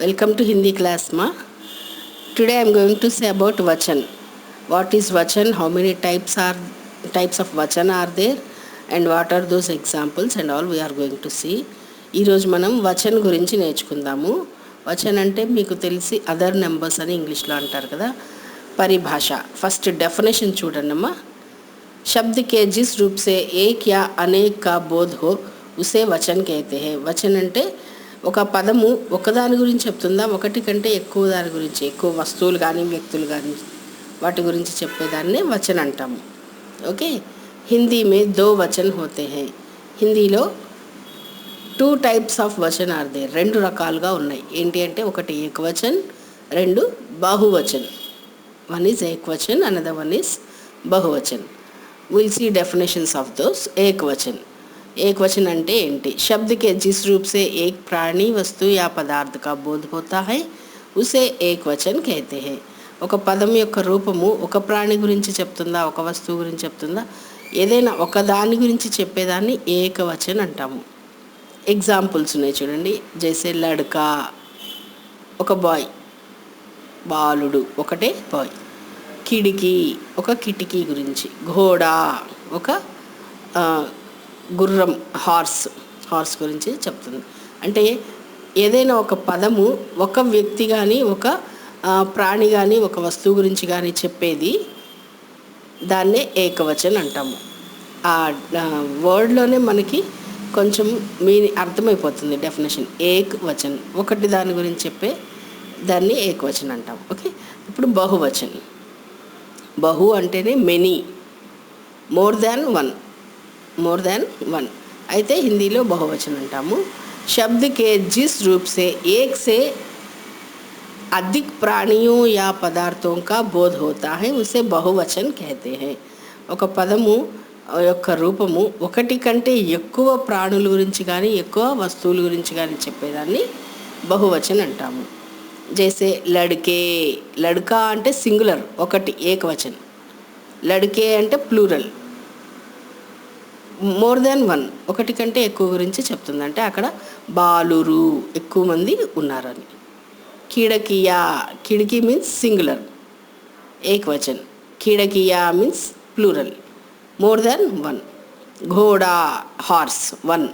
Welcome to Hindi class, ma. Today I am going to say about vachan. What is vachan? How many types of vachan are there? And what are those examples and all we are going to see. ఈరోజు మనం వచన్ గురించి నేర్చుకుందాము. వచన్ అంటే మీకు తెలిసి other numbers అని ఇంగ్లీష్లో అంటారు కదా. పరిభాష ఫస్ట్ డెఫినేషన్ చూడండి అమ్మా. शब्द के जिस रूप से एक या अनेक का बोध हो उसे वचन कहते हैं. वचन అంటే ఒక పదము ఒకదాని గురించి చెప్తుందా, ఒకటి కంటే ఎక్కువ దాని గురించి, ఎక్కువ వస్తువులు కానీ వ్యక్తులు కానీ వాటి గురించి చెప్పేదాన్ని వచన్ అంటాము. ఓకే. హిందీ మే దో వచన్ హోతే హై. హిందీలో 2 types of vachan are there. 2 రకాలుగా ఉన్నాయి. ఏంటి అంటే ఒకటి ఏకవచన్, 2 బాహువచన్. One is ekvachan, another one is bahuvachan. Will see definitions of those. एक वचन. एक वचन अंटे एंटी शब्द के जिस रूप से एक प्राणी वस्तु या पदार्थ का बोध होता है उसे एक वचन कहते हैं. ఒక పదం యొక్క రూపము ఒక ప్రాణి గురించి చెప్తుందా, ఒక వస్తువు గురించి చెప్తుందా, ఏదైనా ఒక దాని గురించి చెప్పేదాన్ని ఏకవచన్ అంటాము. ఎగ్జాంపుల్స్ ఉన్నాయి చూడండి. జైసే లడ్కా ఒక బాయ్, బాలుడు ఒకటే బాయ్. కిటికీ ఒక కిటికీ గురించి. ఘోడా ఒక గుర్రం, హార్స్ గురించి చెప్తుంది. అంటే ఏదైనా ఒక పదము ఒక వ్యక్తి కానీ ఒక ప్రాణి కానీ ఒక వస్తువు గురించి కానీ చెప్పేది దాన్నే ఏకవచన్ అంటాము. ఆ వర్డ్లోనే మనకి కొంచెం అర్థమైపోతుంది డెఫినేషన్. ఏకవచన్ ఒకటి దాని గురించి చెప్పే దాన్ని ఏకవచన్ అంటాము. ఓకే. ఇప్పుడు బహువచన్. బహు అంటేనే మెనీ, మోర్ దాన్ వన్. అయితే హిందీలో బహువచన్ అంటాము. शब्द के जिस रूप से एक से अधिक प्राणियों या पदार्थों का बोध होता है उसे बहुवचन कहते हैं. ఒక పదము యొక్క రూపము ఒకటి కంటే ఎక్కువ ప్రాణుల గురించి కానీ ఎక్కువ వస్తువుల గురించి కానీ చెప్పేదాన్ని బహువచన్ అంటాము. జైసే లడ్కే, లడ్కా అంటే సింగులర్ ఒకటి ఏకవచన్, లడ్కే అంటే ప్లూరల్. మోర్ దాన్ వన్ ఒకటి కంటే ఎక్కువ గురించి చెప్తుంది, అంటే అక్కడ బాలురు ఎక్కువ మంది ఉన్నారని. కిడకియా, కిడికి మీన్స్ సింగులర్ ఏకవచన్, కిడకియా means plural more than one. ఘోడా హార్స్ వన్,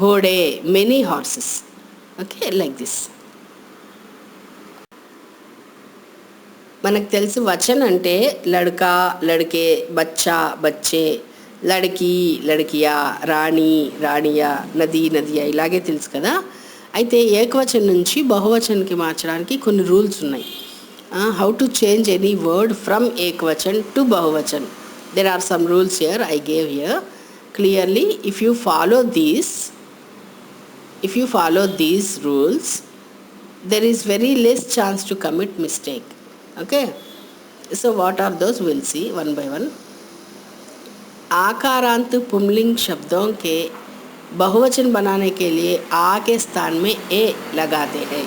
ఘోడే many horses. Okay, like this. మనకు తెలుసు వచన్ అంటే లడ్కా, లడ్కే, బచ్చా, బచ్చే, లడ్కీ, లడ్కియా, రాణి, రాణియా, నది, నదియా, ఇలాగే తెలుసు కదా. అయితే ఏకవచన్ నుంచి బహువచన్కి మార్చడానికి కొన్ని రూల్స్ ఉన్నాయి. How to change any word from ekvachan to bahuvachan. There are some rules here I gave here clearly. If you follow these rules there is very less chance to commit mistake. Okay, so what are those? We'll see one by one. आकारांत पुंलिंग शब्दों के बहुवचन बनाने के लिए आ के स्थान में ए लगाते हैं.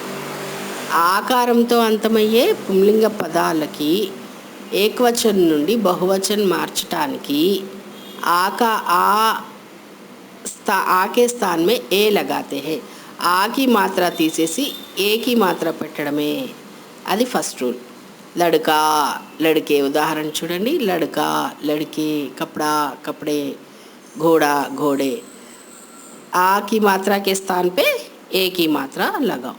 ఆకారంతో అంతమయ్యే పుంలింగ పదాలకి ఏకవచన్ నుండి బహువచన్ మార్చడానికి ఆకే స్థాన్ మే ఏ लगाते हैं. ఆకి మాత్ర తీసేసి ఏకి మాత్ర పెట్టడమే, అది ఫస్ట్ రూల్. లడ్కా, లడ్కే ఉదాహరణ చూడండి. లడ్కా, లడ్కే, కపड़ा, कपड़े, घोड़ा, घोड़े. आ की मात्रा के स्थान पे ए की मात्रा लगाओ,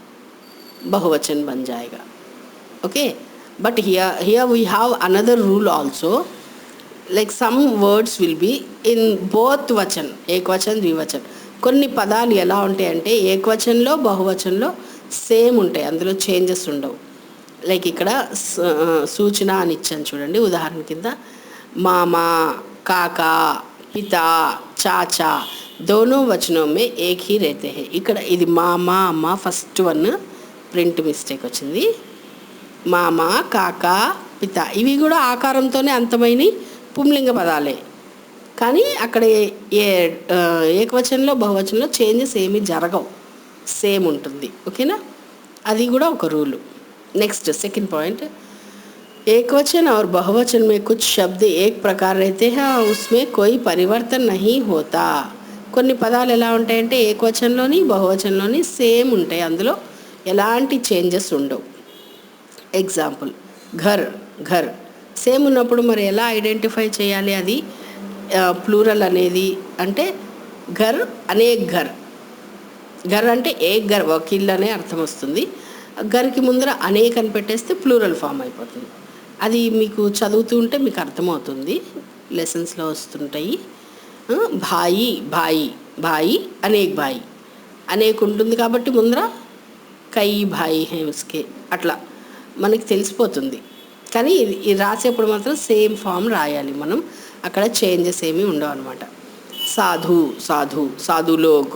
बहुवचन बन जाएगा. Okay, but here we have another rule also, like some words will be in both vachan, ekvachan, dvivachan. కొన్ని పదాలు ఎలా ఉంటాయంటే ఏకవచనంలో బహువచనంలో సేమ్ ఉంటాయి, అందులో చేంజెస్ ఉండవు. లైక్ ఇక్కడ సూచన అని ఇచ్చాను చూడండి ఉదాహరణ కింద. మామా, కాకా, పితా, చాచా దోనో వచనం మే ఏక్ హీ రేతే హై. ఇక్కడ ఇది మామా, అమ్మ, ఫస్ట్ వన్ ప్రింట్ మిస్టేక్ వచ్చింది. మామా, కాకా, పిత ఇవి కూడా ఆకారంతోనే అంతమైన పుంలింగ పదాలే, కానీ అక్కడ ఏకవచనంలో బహువచనంలో చేంజెస్ ఏమీ జరగవు, సేమ్ ఉంటుంది. ఓకేనా, అది కూడా ఒక రూలు. नेक्स्ट सेकंड पॉइंट, एकवचन और बहुवचन में कुछ शब्द एक प्रकार रहते हैं और उसमें कोई परिवर्तन नहीं होता. కొన్ని పదాలు ఎలా ఉంటాయంటే ఏకవచనంలోని బహువచనంలోని సేమ్ ఉంటాయి, అందులో ఎలాంటి చేంజెస్ ఉండవు. ఎగ్జాంపుల్ ఘర్, ఘర్ సేమ్ ఉన్నప్పుడు మరి ఎలా ఐడెంటిఫై చేయాలి అది ప్లూరల్ అనేది అంటే ఘర్ అనేక్ ఘర్. ఘర్ అంటే ఏక్ ఘర్, ఒక ఇల్లు అనే అర్థం వస్తుంది. ఘర్కి ముందర అనేక్ అని పెట్టేస్తే ప్లూరల్ ఫామ్ అయిపోతుంది. అది మీకు చదువుతూ ఉంటే మీకు అర్థమవుతుంది, లెసన్స్లో వస్తుంటాయి. భాయి, భాయి, భాయి అనేక్ భాయి, అనేక్ ఉంటుంది కాబట్టి ముందర కై భాయి హే ఉస్కే, అట్లా మనకి తెలిసిపోతుంది. కానీ ఇది రాసేప్పుడు మాత్రం సేమ్ ఫామ్ రాయాలి మనం, అక్కడ చేంజెస్ ఏమీ ఉండవు అనమాట. సాధు, సాధు, సాధు లోగ్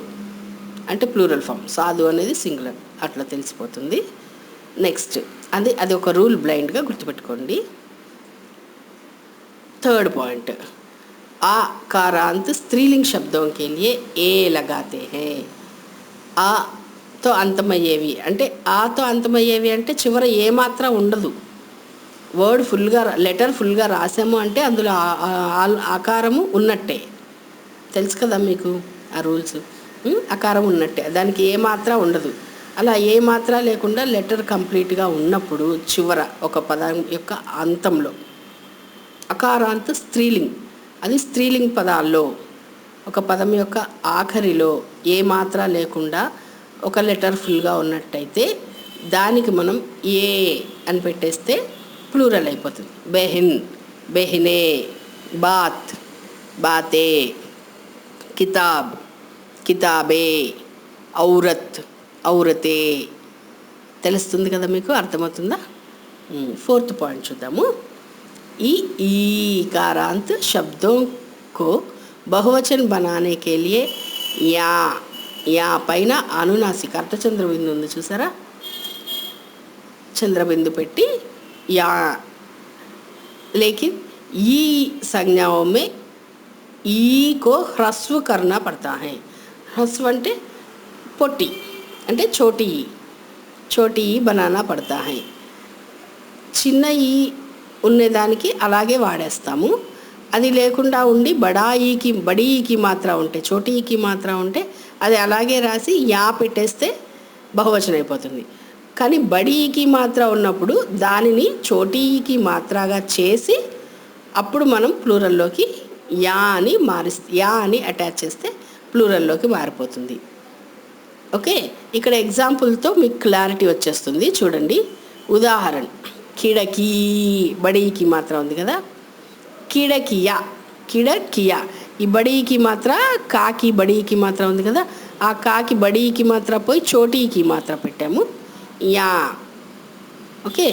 అంటే ప్లూరల్ ఫామ్, సాధు అనేది సింగులర్, అట్లా తెలిసిపోతుంది. నెక్స్ట్ అది ఒక రూల్, బ్లైండ్గా గుర్తుపెట్టుకోండి. थर्ड पॉइंट, आ कारांत स्त्रीलिंग शब्दों के लिए ए लगाते हैं. ఆ తో అంతమయ్యేవి అంటే ఆతో అంతమయ్యేవి అంటే చివర ఏ మాత్రం ఉండదు. వర్డ్ ఫుల్గా, లెటర్ ఫుల్గా రాసాము అంటే అందులో ఆకారము ఉన్నట్టే. తెలుసు కదా మీకు ఆ రూల్స్. ఆకారం ఉన్నట్టే, దానికి ఏ మాత్రం ఉండదు. అలా ఏ మాత్రం లేకుండా లెటర్ కంప్లీట్గా ఉన్నప్పుడు చివర ఒక పదం యొక్క అంతంలో అకారాంత స్త్రీలింగ్, అది స్త్రీలింగ్ పదాల్లో ఒక పదం యొక్క ఆఖరిలో ఏ మాత్రం లేకుండా ఒక లెటర్ ఫుల్గా ఉన్నట్టయితే దానికి మనం ఏ అని పెట్టేస్తే ప్లూరల్ అయిపోతుంది. బెహిన్, బెహినే, బాత్, బాతే, కితాబ్, కితాబే, ఔరత్, ఔరతే. తెలుస్తుంది కదా మీకు, అర్థమవుతుందా? फोर्थ पॉइंट చూద్దాము. ईकारांत शब्दों को बहुवचन बनाने के लिए या या పైన అనునాసిక అర్ధచంద్ర బిందు ఉంది చూసారా, చంద్రబిందు పెట్టి या, लेकिन ई संज्ञाओं में ई को ह्रस्व करना पड़ता है. ह्रस्व అంటే పొట్టి అంటే छोटी ई, छोटी ई बनाना पड़ता है. చిన్న ఈ ఉన్నదానికి అలాగే వాడేస్తాము. అది లేకుండా ఉండి బడాయికి, బడీకి మాత్రం ఉంటే, చోటీకి మాత్రం ఉంటే అది అలాగే రాసి యా పెట్టేస్తే బహువచనం అయిపోతుంది. కానీ బడీకి మాత్రం ఉన్నప్పుడు దానిని చోటీకి మాత్రగా చేసి అప్పుడు మనం ప్లూరల్లోకి యా అని యా అని అటాచ్ చేస్తే ప్లూరల్లోకి మారిపోతుంది. ఓకే, ఇక్కడ ఎగ్జాంపుల్తో మీకు క్లారిటీ వచ్చేస్తుంది. చూడండి, ఉదాహరణ కిడకీ, బడీకి మాత్రం ఉంది కదా, కిడకియా, కిడకియా. ఈ బడీకి మాత్ర కాకి బడీకి మాత్రం ఉంది కదా, ఆ కాకి బడీకి మాత్రం పోయి చోటీకి మాత్రం పెట్టాము యా. ఓకే,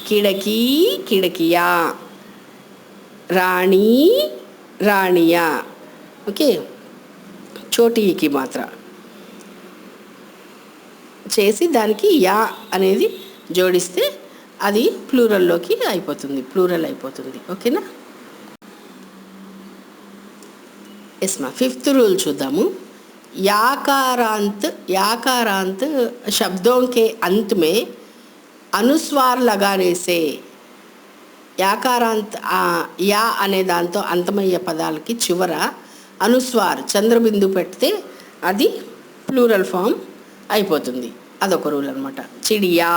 కిడకీ, కిడకియా. రాణి, రాణియా. ఓకే, చోటీకి మాత్ర చేసి దానికి యా అనేది జోడిస్తే అది ప్లూరల్లోకి అయిపోతుంది, ప్లూరల్ అయిపోతుంది. ఓకేనా? ఎస్మా ఫిఫ్త్ రూల్ చూద్దాము. याकारांत, याकारांत शब्दों के अंत में अनुस्वार लगाने से, యాకారాంత్ యా అనే దాంతో అంతమయ్యే పదాలకి చివర అనుస్వార్ చంద్రబిందు పెడితే అది ప్లూరల్ ఫామ్ అయిపోతుంది. అదొక రూల్ అనమాట. చిడియా,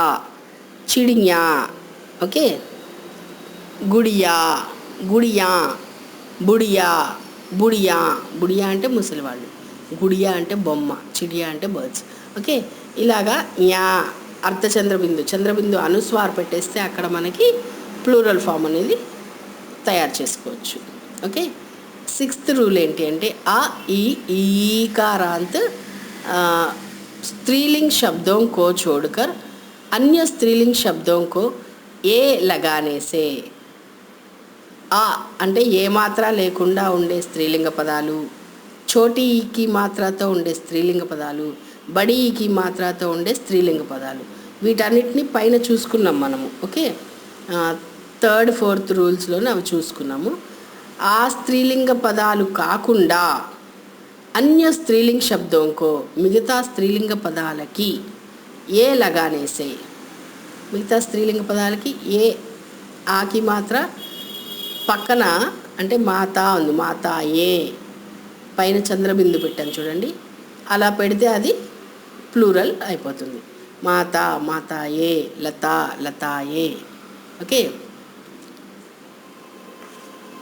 చిడియా. ఓకే, గుడియా, గుడియా, బుడియా, బుడియా. బుడియా అంటే ముసలివాళ్ళు, గుడియా అంటే బొమ్మ, చిడియా అంటే బర్డ్స్. ఓకే, ఇలాగా యా అర్ధచంద్రబిందు, చంద్రబిందు అనుస్వార్ పెట్టేస్తే అక్కడ మనకి ప్లూరల్ ఫామ్ అనేది తయారు చేసుకోవచ్చు. ఓకే, సిక్స్త్ రూల్ ఏంటి అంటే ఆ ఈ ఈకారాంత్ स्त्रीलिंग शब्दों को छोड़कर अन्य स्त्रीलिंग शब्दों को ए लगाने से, ఆ అంటే ఏ మాత్ర లేకుండా ఉండే స్త్రీలింగ పదాలు, చోటీ ఈకి మాత్రతో ఉండే స్త్రీలింగ పదాలు, బడి ఈకి మాత్రతో ఉండే స్త్రీలింగ పదాలు, వీటన్నిటిని పైన చూసుకున్నాం మనము. ఓకే, థర్డ్ ఫోర్త్ రూల్స్లోనే అవి చూసుకున్నాము. ఆ స్త్రీలింగ పదాలు కాకుండా अन्य स्त्रीलिंग शब्दों को, మిగతా స్త్రీలింగ పదాలకి ఏ లగానేసే, మిగతా స్త్రీలింగ పదాలకి ఏ ఆకి మాత్ర పక్కన అంటే మాతా ఉంది, మాతా ఏ పైన చంద్రబిందు పెట్టాను చూడండి, అలా పెడితే అది ప్లూరల్ అయిపోతుంది. మాతా మాతాయే, లతా లతాయే. ఓకే.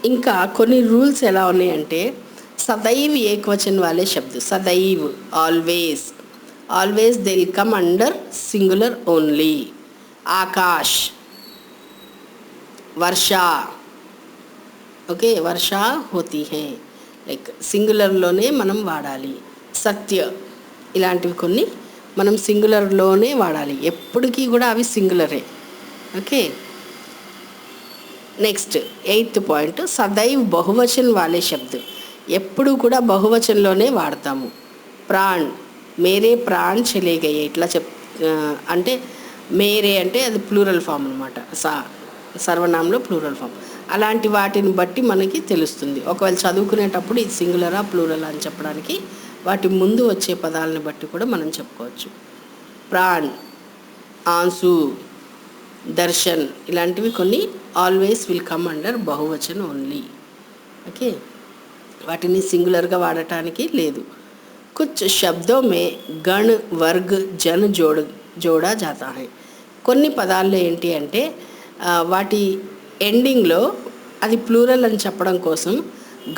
ఇంకా కొన్ని రూల్స్ ఎలా ఉన్నాయంటే सदैव एक वचन वाले शब्द, सदैव always, always they will come under singular only. आकाश, वर्षा, ఓకే, వర్ష హోతీ హే, లైక్ సింగులర్లోనే మనం వాడాలి. సత్య, ఇలాంటివి కొన్ని మనం సింగులర్లోనే వాడాలి, ఎప్పటికీ కూడా అవి సింగులరే. Okay. Next 8th point, Sadaiv బహువచన్ వాలే శబ్ద్, ఎప్పుడు కూడా బహువచనంలోనే వాడతాము. ప్రాణ్, మేరే ప్రాణ్ చలే గయే, ఇట్లా అంటే మేరే అంటే అది ప్లూరల్ ఫామ్ అనమాట, సర్వనామంలో ప్లూరల్ ఫామ్. అలాంటి వాటిని బట్టి మనకి తెలుస్తుంది. ఒకవేళ చదువుకునేటప్పుడు ఇది సింగులరా ప్లూరల్ అని చెప్పడానికి వాటి ముందు వచ్చే పదాలను బట్టి కూడా మనం చెప్పుకోవచ్చు. ప్రాణ్, ఆన్సు, దర్శన్, ఇలాంటివి కొన్ని always will come under bahuvachan only. Okay, వాటిని సింగులర్గా వాడటానికి లేదు. కుచ్ శబ్దో మే గణ్ వర్గ్ జన్ జోడా జాతా హై, కొన్ని పదాల్లో ఏంటి అంటే వాటి ఎండింగ్లో అది ప్లూరల్ అని చెప్పడం కోసం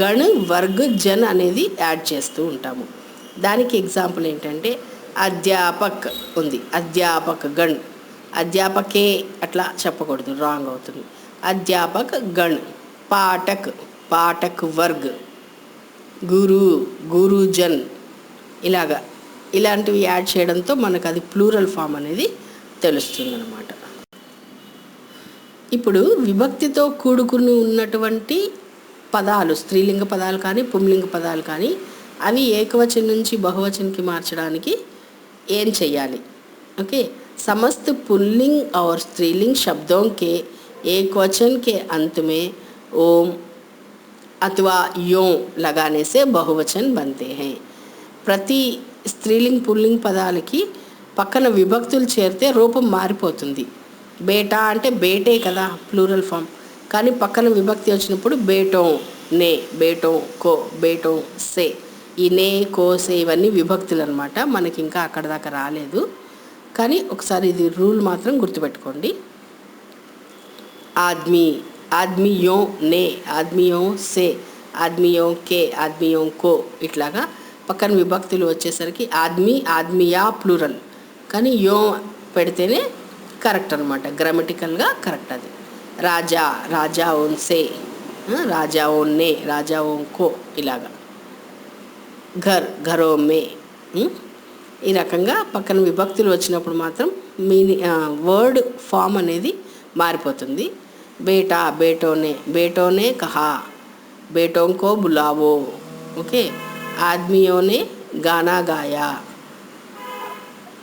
గణ్ వర్గ్ జన్ అనేది యాడ్ చేస్తూ ఉంటాము. దానికి ఎగ్జాంపుల్ ఏంటంటే అధ్యాపక్ ఉంది, అధ్యాపక్ గణ్, అధ్యాపకే అట్లా చెప్పకూడదు, రాంగ్ అవుతుంది. అధ్యాపక్ గణ్. పాఠక్, పాఠక్ వర్గ్. గురు, గురుజన్, ఇలాంటివి యాడ్ చేయడంతో మనకు అది ప్లూరల్ ఫామ్ అనేది తెలుస్తుంది అన్నమాట. ఇప్పుడు విభక్తితో కూడుకుని ఉన్నటువంటి పదాలు, స్త్రీలింగ పదాలు కానీ పుంలింగ పదాలు కానీ, అవి ఏకవచనం నుంచి బహువచనంకి మార్చడానికి ఏం చెయ్యాలి? ఓకే, समस्त पुल्लिंग और स्त्रीलिंग शब्दों के एक वचन के अंत में ओम अथवा यों लगाने से बहुवचन बनते हैं. ప్రతి స్త్రీలింగ్ పుల్లింగ్ పదాలకి పక్కన విభక్తులు చేరితే రూపం మారిపోతుంది. బేటా అంటే బేటే కదా ప్లూరల్ ఫామ్, కానీ పక్కన విభక్తి వచ్చినప్పుడు బేటో నే, బేటో కో, బేటో సే, ఈ నే కో సే ఇవన్నీ విభక్తులు అనమాట. మనకి ఇంకా అక్కడ దాకా రాలేదు, కానీ ఒకసారి ఇది రూల్ మాత్రం గుర్తుపెట్టుకోండి. ఆద్మీ, ఆద్మీయో నే, ఆద్మీయో సే, ఆద్మీయో కే, ఆద్మీయో కో, ఇట్లాగా పక్కన విభక్తులు వచ్చేసరికి ఆద్మీ, ఆద్మియా ప్లూరల్, కానీ యో పెడితేనే కరెక్ట్ అనమాట, గ్రామటికల్గా కరెక్ట్ అది. రాజా, రాజా ఓన్ సే, రాజా ఓన్ నే, రాజా ఓన్ కో, ఇలాగా. ఘర్, ఘరో మే, ఈ రకంగా పక్కన విభక్తులు వచ్చినప్పుడు మాత్రం వర్డ్ ఫామ్ అనేది మారిపోతుంది. బేటా, బేటోనే, బేటోనే కహా, బేటోంకో బులావో. ఓకే, ఆద్మియోనే గానా గాయా,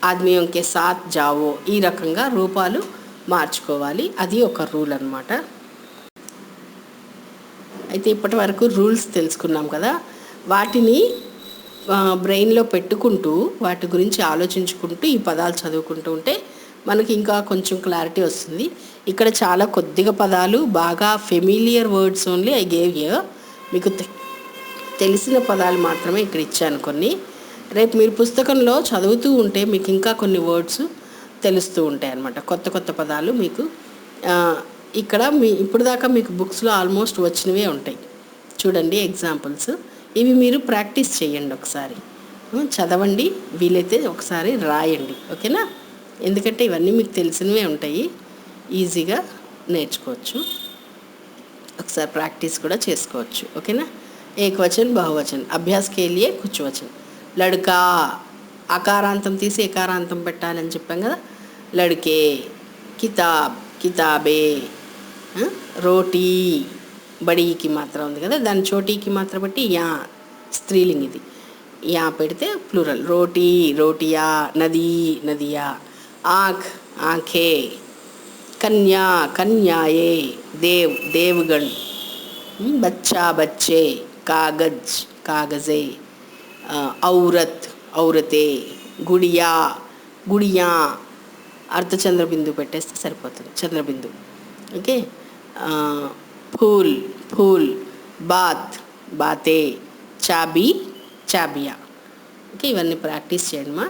ఆద్మియోంకే సాత్ జావో, ఈ రకంగా రూపాలు మార్చుకోవాలి. అది ఒక రూల్ అనమాట. అయితే ఇప్పటి వరకు రూల్స్ తెలుసుకున్నాం కదా, వాటిని బ్రెయిన్లో పెట్టుకుంటూ వాటి గురించి ఆలోచించుకుంటూ ఈ పదాలు చదువుకుంటూ ఉంటే మనకి ఇంకా కొంచెం క్లారిటీ వస్తుంది. ఇక్కడ చాలా కొద్దిగా పదాలు, బాగా familiar words only I gave here. మీకు తెలిసిన పదాలు మాత్రమే ఇక్కడ ఇచ్చాను కొన్ని. రేపు మీరు పుస్తకంలో చదువుతూ ఉంటే మీకు ఇంకా కొన్ని వర్డ్స్ తెలుస్తూ ఉంటాయి అన్నమాట, కొత్త కొత్త పదాలు మీకు. ఇక్కడ ఇప్పుడు దాకా మీకు బుక్స్లో ఆల్మోస్ట్ వచ్చినవే ఉంటాయి. చూడండి ఎగ్జాంపుల్స్, ఇవి మీరు ప్రాక్టీస్ చేయండి, ఒకసారి చదవండి, వీలైతే ఒకసారి రాయండి. ఓకేనా? ఎందుకంటే ఇవన్నీ మీకు తెలిసినవే ఉంటాయి, ఈజీగా నేర్చుకోవచ్చు, ఒకసారి ప్రాక్టీస్ కూడా చేసుకోవచ్చు. ఓకేనా? ఏకవచన్ బహువచన్ అభ్యాస్ కే లియే కుచ్ వచన్. లడ్కా, అకారాంతం తీసి ఎకారాంతం పెట్టాలని చెప్పాం కదా, లడ్కే. కితాబ్, కితాబే. రోటీ, బడీకి మాత్రం ఉంది కదా, దాని చోటీకి మాత్రం బట్టి యా, స్త్రీలింగ్ ఇది, యా పెడితే ప్లూరల్. రోటీ, రోటియా. నదీ, నదియా. ఆంఖ్, ఆంఖే. కన్యా, కన్యాయే. దేవ్, దేవగణ్. బచ్చా, బచ్చే. కాగజ్, కాగజే. ఔరత్, ఔరతే. గుడియా, గుడియా. అర్ధచంద్రబిందు పెట్టేస్తే సరిపోతుంది, చంద్రబిందు. ఓకే. ఫూల్, ఫూల్. బాత్, బాతే. చాబీ, చాబియా. ఓకే, ఇవన్నీ ప్రాక్టీస్ చేయండి మా.